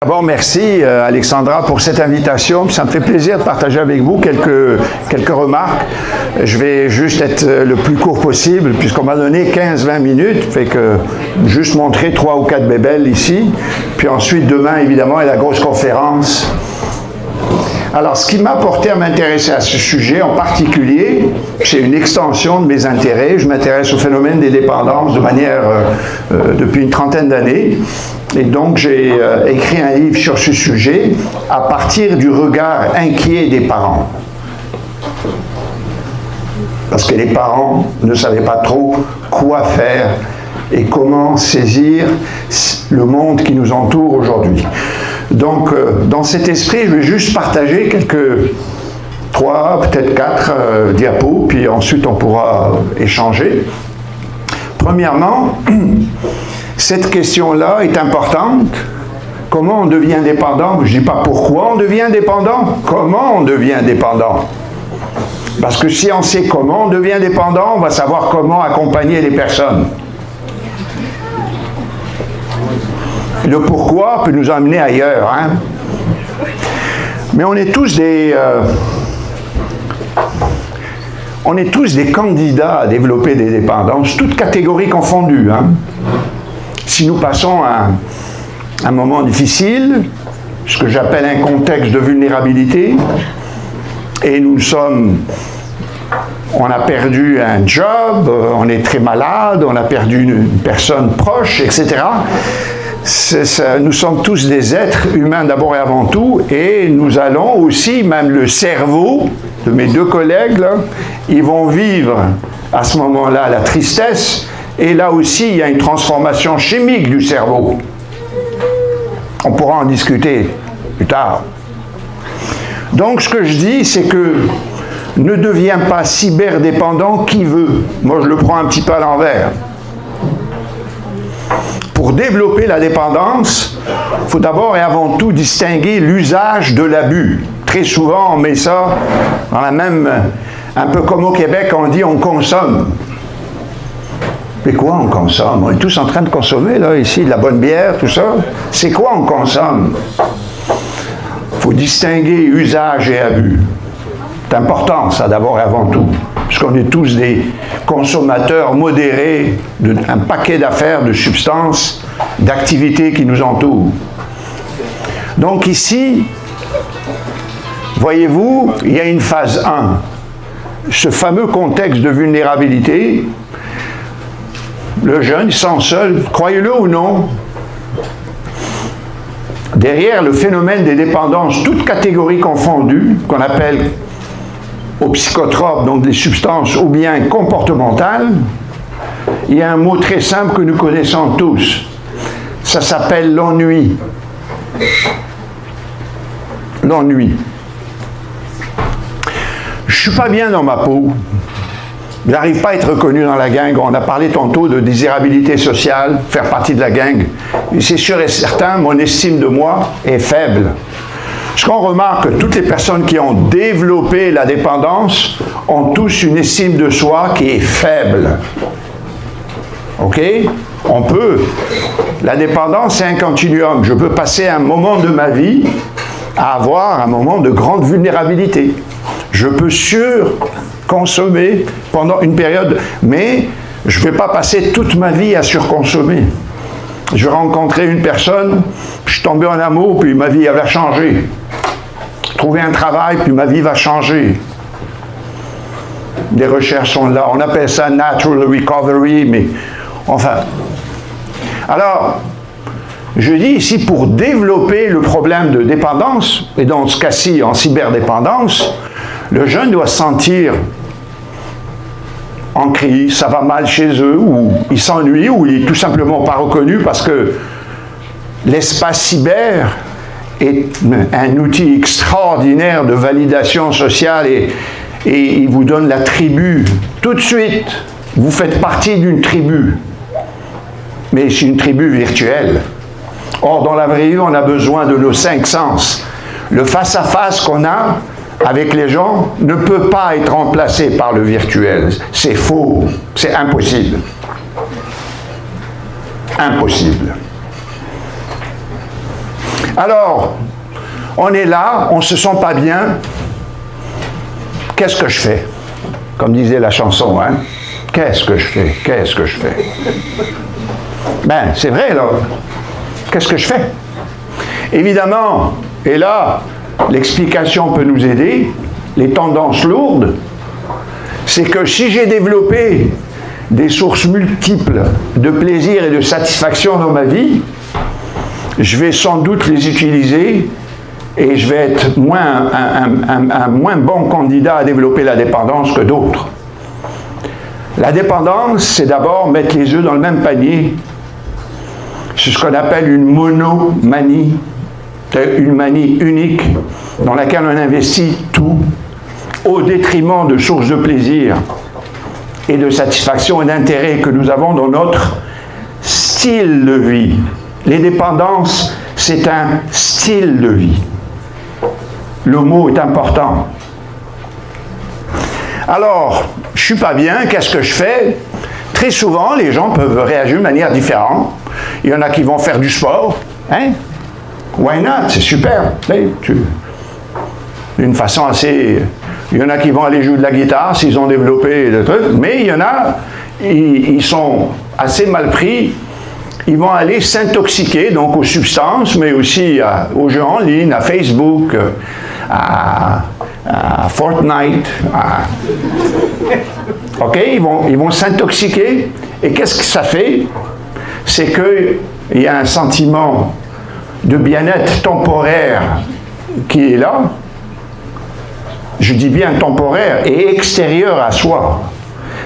D'abord, merci Alexandra pour cette invitation. Ça me fait plaisir de partager avec vous quelques remarques. Je vais juste être le plus court possible puisqu'on m'a donné 15-20 minutes. Fait que juste montrer 3 ou 4 bébelles ici. Puis ensuite, demain, évidemment, est la grosse conférence. Alors, ce qui m'a porté à m'intéresser à ce sujet en particulier, c'est une extension de mes intérêts. Je m'intéresse au phénomène des dépendances de manière depuis une trentaine d'années. Et donc, j'ai écrit un livre sur ce sujet à partir du regard inquiet des parents. Parce que les parents ne savaient pas trop quoi faire et comment saisir le monde qui nous entoure aujourd'hui. Donc, dans cet esprit, je vais juste partager quelques 3, peut-être 4 diapos, puis ensuite on pourra échanger. Premièrement, cette question-là est importante. Comment on devient dépendant? Je ne dis pas pourquoi on devient dépendant, comment on devient dépendant. Parce que si on sait comment on devient dépendant, on va savoir comment accompagner les personnes. Le pourquoi peut nous emmener ailleurs, hein? Mais on est tous des candidats à développer des dépendances, toutes catégories confondues, hein? Si nous passons un moment difficile, ce que j'appelle un contexte de vulnérabilité, et on a perdu un job, on est très malade, on a perdu une personne proche, etc. Nous sommes tous des êtres humains d'abord et avant tout, et nous allons aussi, même le cerveau de mes 2 collègues, là, ils vont vivre à ce moment-là la tristesse, et là aussi il y a une transformation chimique du cerveau. On pourra en discuter plus tard. Donc ce que je dis, c'est que ne deviens pas cyberdépendant qui veut. Moi je le prends un petit peu à l'envers. Pour développer la dépendance, il faut d'abord et avant tout distinguer l'usage de l'abus. Très souvent, on met ça dans la même... Un peu comme au Québec, on dit on consomme. Mais quoi on consomme? On est tous en train de consommer, là, ici, de la bonne bière, tout ça. C'est quoi on consomme? Il faut distinguer usage et abus. C'est important, ça, d'abord et avant tout. Parce qu'on est tous des consommateurs modérés d'un paquet d'affaires, de substances, d'activités qui nous entourent. Donc ici, voyez-vous, il y a une phase 1. Ce fameux contexte de vulnérabilité, le jeune, il se sent seul, croyez-le ou non, derrière le phénomène des dépendances, toutes catégories confondues, qu'on appelle aux psychotropes, donc des substances ou bien comportementales, il y a un mot très simple que nous connaissons tous. Ça s'appelle l'ennui. L'ennui. Je ne suis pas bien dans ma peau. Je n'arrive pas à être reconnu dans la gang. On a parlé tantôt de désirabilité sociale, faire partie de la gang. C'est sûr et certain, mon estime de moi est faible. Ce qu'on remarque, toutes les personnes qui ont développé la dépendance ont tous une estime de soi qui est faible. OK? On peut. La dépendance, c'est un continuum. Je peux passer un moment de ma vie à avoir un moment de grande vulnérabilité. Je peux surconsommer pendant une période, mais je ne vais pas passer toute ma vie à surconsommer. Je vais rencontrer une personne, je suis tombé en amour, puis ma vie elle va changer. Trouver un travail, puis ma vie va changer. Des recherches sont là. On appelle ça natural recovery, mais enfin. Alors, je dis ici, pour développer le problème de dépendance, et dans ce cas-ci en cyberdépendance, le jeune doit se sentir en crise, ça va mal chez eux, ou il s'ennuie, ou il n'est tout simplement pas reconnu parce que l'espace cyber est un outil extraordinaire de validation sociale et il vous donne la tribu. Tout de suite, vous faites partie d'une tribu, mais c'est une tribu virtuelle. Or, dans la vraie vie, on a besoin de nos 5 sens. Le face-à-face qu'on a avec les gens ne peut pas être remplacé par le virtuel. C'est faux, c'est impossible. Impossible. Alors, on est là, on ne se sent pas bien. Qu'est-ce que je fais? Comme disait la chanson, hein? Qu'est-ce que je fais? Qu'est-ce que je fais? Ben, c'est vrai, là. Qu'est-ce que je fais? Évidemment, et là, l'explication peut nous aider, les tendances lourdes, c'est que si j'ai développé des sources multiples de plaisir et de satisfaction dans ma vie, je vais sans doute les utiliser et je vais être un moins bon candidat à développer la dépendance que d'autres. La dépendance, c'est d'abord mettre les œufs dans le même panier. C'est ce qu'on appelle une monomanie, une manie unique dans laquelle on investit tout au détriment de sources de plaisir et de satisfaction et d'intérêt que nous avons dans notre style de vie. Les dépendances, c'est un style de vie. Le mot est important. Alors, je ne suis pas bien, qu'est-ce que je fais? Très souvent, les gens peuvent réagir de manière différente. Il y en a qui vont faire du sport. Hein? Why not? C'est super. D'une façon assez... Il y en a qui vont aller jouer de la guitare s'ils ont développé des trucs. Mais il y en a, ils sont assez mal pris. Ils vont aller s'intoxiquer donc aux substances, mais aussi aux jeux en ligne, à Facebook, à Fortnite. OK, ils vont s'intoxiquer. Et qu'est-ce que ça fait? C'est qu'il y a un sentiment de bien-être temporaire qui est là. Je dis bien temporaire et extérieur à soi.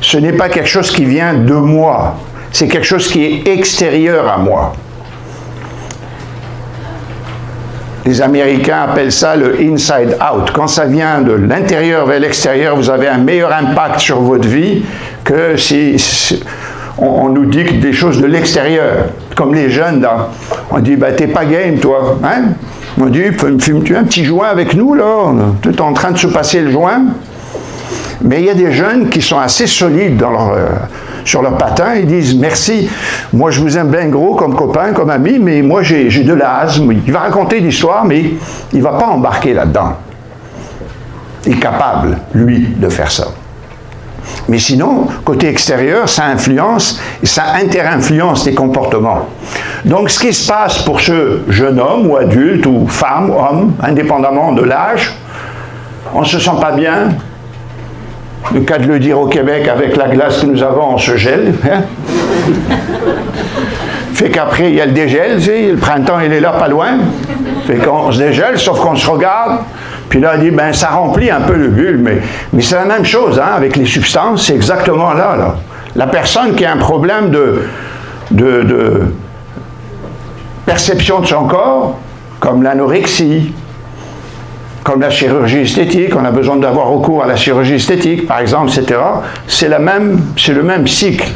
Ce n'est pas quelque chose qui vient de moi. C'est quelque chose qui est extérieur à moi. Les Américains appellent ça le inside out. Quand ça vient de l'intérieur vers l'extérieur, vous avez un meilleur impact sur votre vie que si on nous dit des choses de l'extérieur. Comme les jeunes, là. On dit, ben, t'es pas game, toi. Hein? On dit, fumes-tu un petit joint avec nous, là? Tu es en train de se passer le joint. Mais il y a des jeunes qui sont assez solides sur leur patin. Ils disent, merci, moi je vous aime bien gros comme copain, comme ami, mais moi j'ai de l'asthme. Il va raconter l'histoire, mais il ne va pas embarquer là-dedans. Il est capable, lui, de faire ça. Mais sinon, côté extérieur, ça influence, et ça inter-influence les comportements. Donc, ce qui se passe pour ce jeune homme, ou adulte, ou femme, ou homme, indépendamment de l'âge, on ne se sent pas bien. Le cas de le dire au Québec, avec la glace que nous avons, on se gèle. Hein? Fait qu'après, il y a le dégel, tu sais, le printemps, il est là, pas loin. Fait qu'on se dégèle, sauf qu'on se regarde. Puis là, on dit, ben, ça remplit un peu le bulle, mais c'est la même chose, hein, avec les substances, c'est exactement là. La personne qui a un problème de perception de son corps, comme l'anorexie, comme la chirurgie esthétique, on a besoin d'avoir recours à la chirurgie esthétique, par exemple, etc., c'est le même cycle.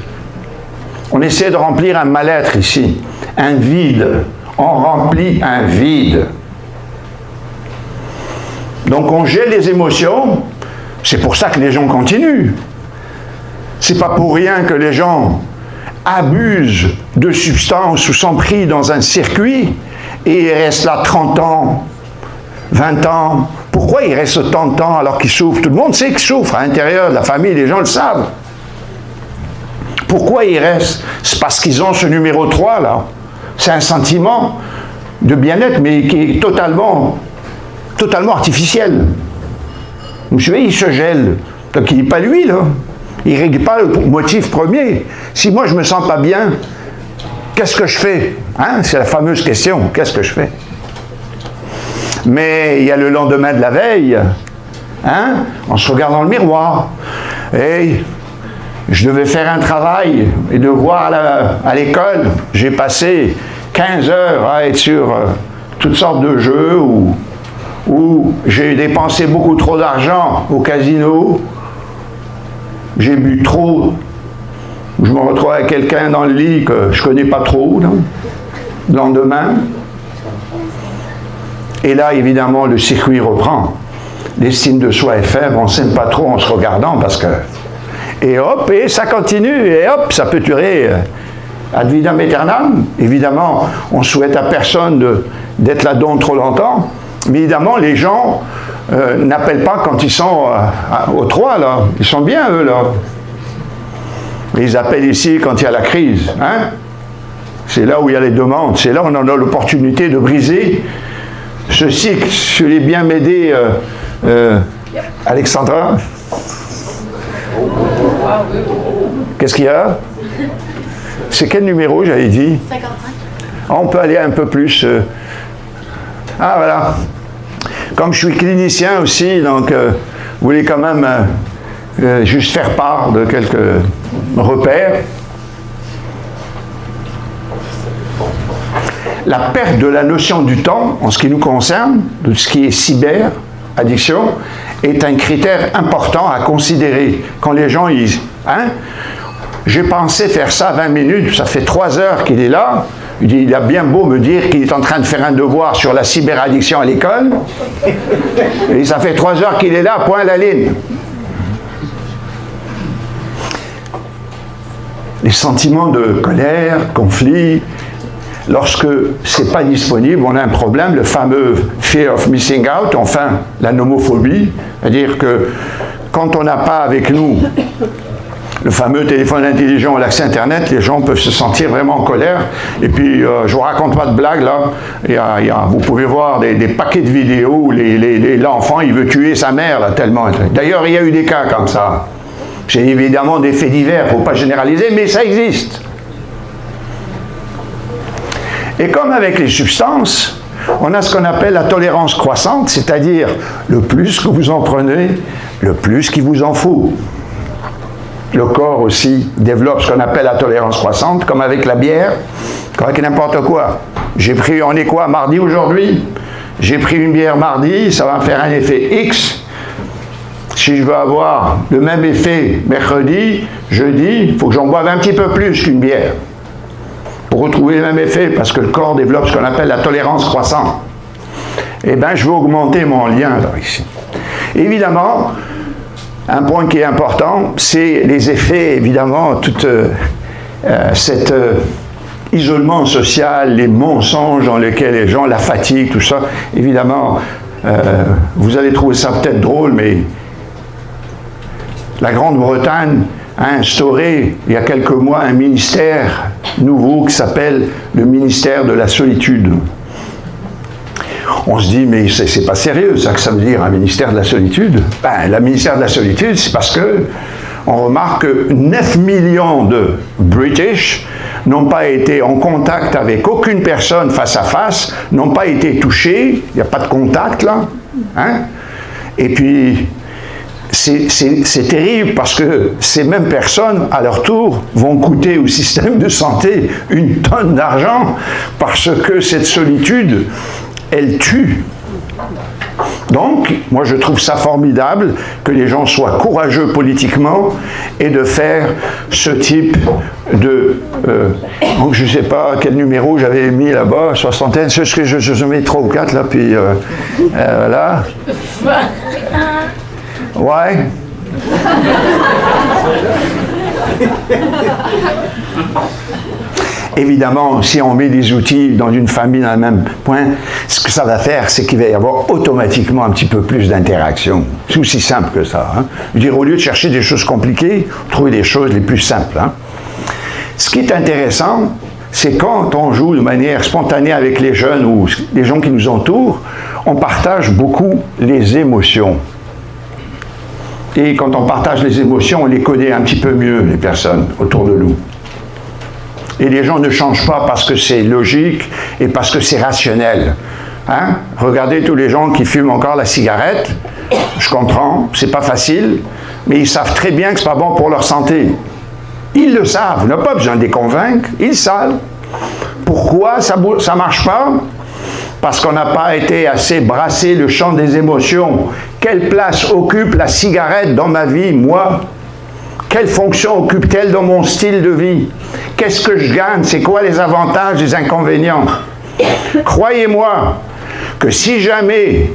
On essaie de remplir un mal-être ici, un vide. On remplit un vide. Donc on gèle les émotions, c'est pour ça que les gens continuent. C'est pas pour rien que les gens abusent de substances ou sont pris dans un circuit et ils restent là 30 ans, 20 ans. Pourquoi ils restent autant de temps alors qu'ils souffrent? Tout le monde sait qu'ils souffrent à l'intérieur de la famille, les gens le savent. Pourquoi ils restent? C'est parce qu'ils ont ce numéro 3 là. C'est un sentiment de bien-être mais qui est totalement artificiel. Vous savez, il se gèle. Donc il n'est pas lui, là. Il ne règle pas le motif premier. Si moi je ne me sens pas bien, qu'est-ce que je fais? Hein? C'est la fameuse question, qu'est-ce que je fais? Mais il y a le lendemain de la veille. Hein? On se regarde dans le miroir. Et je devais faire un travail et devoir à l'école. J'ai passé 15 heures à être sur toutes sortes de jeux où j'ai dépensé beaucoup trop d'argent au casino, j'ai bu trop, je me retrouve avec quelqu'un dans le lit que je ne connais pas trop, le lendemain. Et là, évidemment, le circuit reprend. L'estime de soi est faible, on ne s'aime pas trop en se regardant parce que... Et hop, et ça continue, et hop, ça peut durer ad vitam aeternam. Évidemment, on souhaite à personne d'être là-dedans trop longtemps. Mais évidemment, les gens n'appellent pas quand ils sont aux 3, là. Ils sont bien, eux, là. Ils appellent ici quand il y a la crise. Hein? C'est là où il y a les demandes. C'est là où on a l'opportunité de briser ce cycle. Je l'ai bien m'aider, Alexandra. Qu'est-ce qu'il y a? C'est quel numéro, j'avais dit? 55. On peut aller un peu plus. Ah, voilà. Comme je suis clinicien aussi, donc vous voulez quand même juste faire part de quelques repères. La perte de la notion du temps, en ce qui nous concerne, de ce qui est cyber-addiction, est un critère important à considérer. Quand les gens disent, hein, j'ai pensé faire ça 20 minutes, ça fait 3 heures qu'il est là, il a bien beau me dire qu'il est en train de faire un devoir sur la cyberaddiction à l'école, et ça fait 3 heures qu'il est là, point à la ligne. Les sentiments de colère, conflit, lorsque c'est pas disponible, on a un problème, le fameux fear of missing out, enfin la nomophobie, c'est-à-dire que quand on n'a pas avec nous le fameux téléphone intelligent ou l'accès Internet, les gens peuvent se sentir vraiment en colère. Et puis, je vous raconte pas de blague, là. Vous pouvez voir des paquets de vidéos où l'enfant, il veut tuer sa mère, là, tellement. D'ailleurs, il y a eu des cas comme ça. C'est évidemment des faits divers, il ne faut pas généraliser, mais ça existe. Et comme avec les substances, on a ce qu'on appelle la tolérance croissante, c'est-à-dire le plus que vous en prenez, le plus qu'il vous en faut. Le corps aussi développe ce qu'on appelle la tolérance croissante, comme avec la bière, comme avec n'importe quoi. On est quoi, mardi aujourd'hui? J'ai pris une bière mardi, ça va me faire un effet X. Si je veux avoir le même effet mercredi, jeudi, il faut que j'en boive un petit peu plus qu'une bière pour retrouver le même effet, parce que le corps développe ce qu'on appelle la tolérance croissante. Eh bien, je vais augmenter mon lien là, ici. Évidemment, un point qui est important, c'est les effets, évidemment, tout cet isolement social, les mensonges dans lesquels les gens, la fatigue, tout ça. Évidemment, vous allez trouver ça peut-être drôle, mais la Grande-Bretagne a instauré, il y a quelques mois, un ministère nouveau qui s'appelle le ministère de la solitude. On se dit, mais c'est pas sérieux, ça que ça veut dire, un ministère de la solitude. Ben, le ministère de la solitude, c'est parce que on remarque que 9 millions de British n'ont pas été en contact avec aucune personne face à face, n'ont pas été touchés, il n'y a pas de contact là. Hein? Et puis, c'est terrible parce que ces mêmes personnes, à leur tour, vont coûter au système de santé une tonne d'argent parce que cette solitude, elle tue. Donc, moi je trouve ça formidable que les gens soient courageux politiquement et de faire ce type de... donc je ne sais pas quel numéro j'avais mis là-bas, soixantaine, c'est ce que je mets 3 ou 4 là, puis voilà. Ouais. Évidemment, si on met des outils dans une famille dans le même point, ce que ça va faire, c'est qu'il va y avoir automatiquement un petit peu plus d'interaction. C'est aussi simple que ça. Hein. Je veux dire, au lieu de chercher des choses compliquées, trouver des choses les plus simples. Hein. Ce qui est intéressant, c'est quand on joue de manière spontanée avec les jeunes ou les gens qui nous entourent, on partage beaucoup les émotions. Et quand on partage les émotions, on les connaît un petit peu mieux, les personnes autour de nous. Et les gens ne changent pas parce que c'est logique et parce que c'est rationnel. Hein? Regardez tous les gens qui fument encore la cigarette. Je comprends, c'est pas facile, mais ils savent très bien que c'est pas bon pour leur santé. Ils le savent, on n'a pas besoin de les convaincre, ils savent. Pourquoi ça marche pas? Parce qu'on n'a pas été assez brassé le champ des émotions. Quelle place occupe la cigarette dans ma vie, moi? Quelle fonction occupe-t-elle dans mon style de vie? Qu'est-ce que je gagne? C'est quoi les avantages, les inconvénients? Croyez-moi que si jamais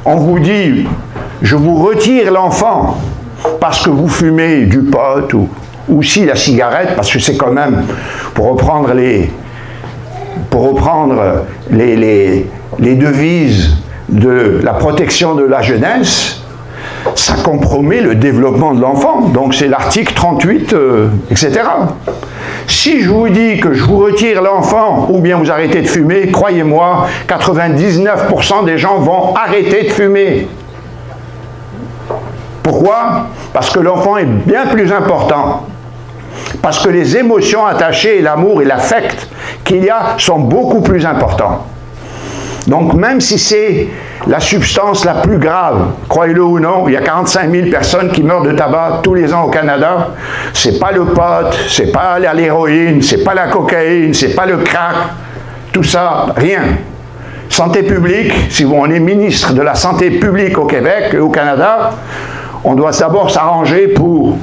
on vous dit « je vous retire l'enfant parce que vous fumez du pot ou si la cigarette, parce que c'est quand même, pour reprendre pour reprendre les devises de la protection de la jeunesse, ça compromet le développement de l'enfant. Donc c'est l'article 38, etc. Si je vous dis que je vous retire l'enfant ou bien vous arrêtez de fumer, croyez-moi, 99% des gens vont arrêter de fumer. Pourquoi? Parce que l'enfant est bien plus important. Parce que les émotions attachées, l'amour et l'affect qu'il y a sont beaucoup plus importants. Donc même si c'est la substance la plus grave, croyez-le ou non, il y a 45 000 personnes qui meurent de tabac tous les ans au Canada. C'est pas le pot, c'est pas l'héroïne, c'est pas la cocaïne, c'est pas le crack, tout ça, rien. Santé publique, si on est ministre de la santé publique au Québec et au Canada, on doit d'abord s'arranger pour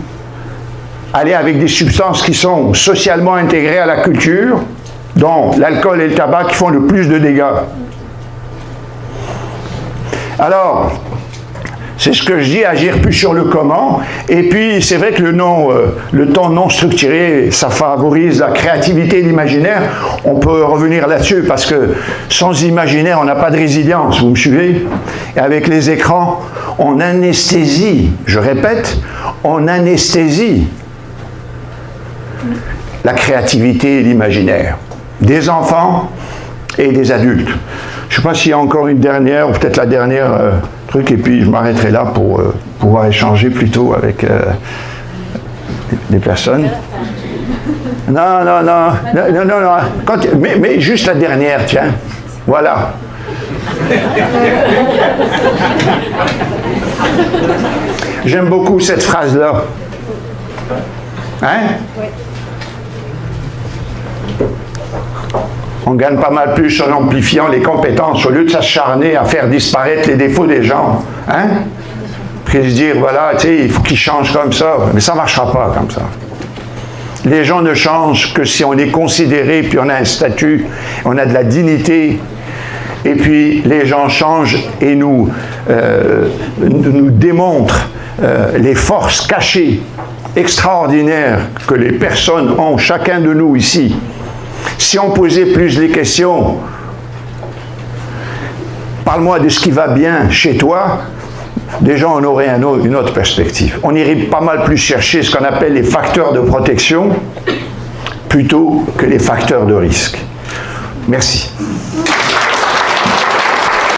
aller avec des substances qui sont socialement intégrées à la culture, dont l'alcool et le tabac qui font le plus de dégâts. Alors, c'est ce que je dis, agir plus sur le comment. Et puis, c'est vrai que le temps non structuré, ça favorise la créativité et l'imaginaire. On peut revenir là-dessus, parce que sans imaginaire, on n'a pas de résilience, vous me suivez? Et avec les écrans, on anesthésie, je répète, on anesthésie la créativité et l'imaginaire des enfants et des adultes. Je ne sais pas s'il y a encore une dernière, ou peut-être la dernière truc, et puis je m'arrêterai là pour pouvoir échanger plutôt avec les personnes. Non. Mais juste la dernière, tiens. Voilà. J'aime beaucoup cette phrase-là. Hein? Oui. On gagne pas mal plus en amplifiant les compétences au lieu de s'acharner à faire disparaître les défauts des gens. Hein? Puis se dire, voilà, tu sais, il faut qu'ils changent comme ça. Mais ça ne marchera pas comme ça. Les gens ne changent que si on est considéré, puis on a un statut, on a de la dignité. Et puis les gens changent et nous démontrent les forces cachées, extraordinaires que les personnes ont, chacun de nous ici. Si on posait plus les questions, parle-moi de ce qui va bien chez toi, déjà on aurait une autre perspective. On irait pas mal plus chercher ce qu'on appelle les facteurs de protection plutôt que les facteurs de risque. Merci.